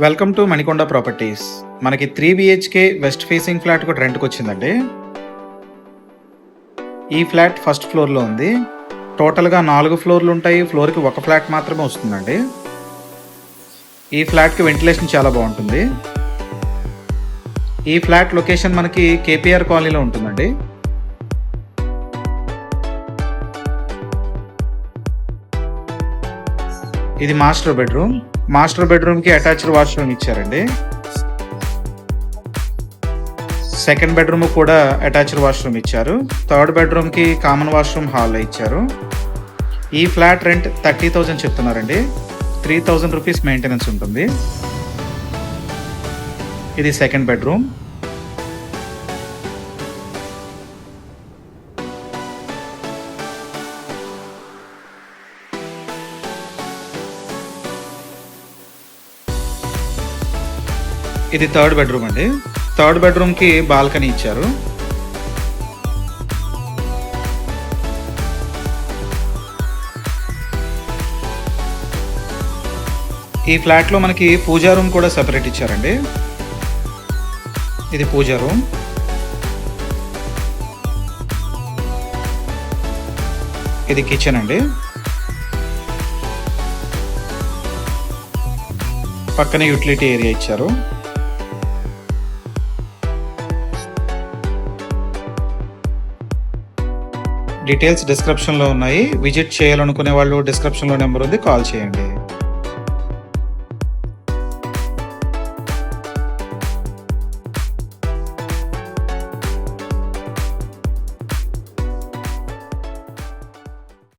Welcome to Manikonda properties. మనకి 3 BHK west facing flat కూడా రెంట్కి వచ్చిందండి. ఈ ఫ్లాట్ ఫస్ట్ ఫ్లోర్లో ఉంది. టోటల్గా 4 ఫ్లోర్లు ఉంటాయి. ఫ్లోర్కి ఒక ఫ్లాట్ మాత్రమే వస్తుందండి. ఈ ఫ్లాట్కి వెంటిలేషన్ చాలా బాగుంటుంది. ఈ ఫ్లాట్ లొకేషన్ మనకి కేపీఆర్ కాలనీలో ఉంటుందండి. ఇది మాస్టర్ బెడ్రూమ్. మాస్టర్ బెడ్రూమ్కి అటాచ్డ్ వాష్రూమ్ ఇచ్చారండి. సెకండ్ బెడ్రూమ్ కూడా అటాచ్డ్ వాష్రూమ్ ఇచ్చారు. థర్డ్ బెడ్రూమ్కి కామన్ వాష్రూమ్ హాల్లో ఇచ్చారు. ఈ ఫ్లాట్ రెంట్ 30,000 చెప్తున్నారండి. 3,000 రూపీస్ మెయింటెనెన్స్ ఉంటుంది. ఇది సెకండ్ బెడ్రూమ్. ఇది థర్డ్ బెడ్రూమ్ అండి. థర్డ్ బెడ్రూమ్కి బాల్కనీ ఇచ్చారు. ఈ ఫ్లాట్లో మనకి పూజా రూమ్ కూడా సెపరేట్ ఇచ్చారండి. ఇది పూజా రూమ్. ఇది కిచెన్ అండి. పక్కనే యూటిలిటీ ఏరియా ఇచ్చారు. డీటెయిల్స్ డిస్క్రిప్షన్లో ఉన్నాయి. విజిట్ చేయాలనుకునే వాళ్ళు డిస్క్రిప్షన్లో నెంబర్ ఉంది, కాల్ చేయండి.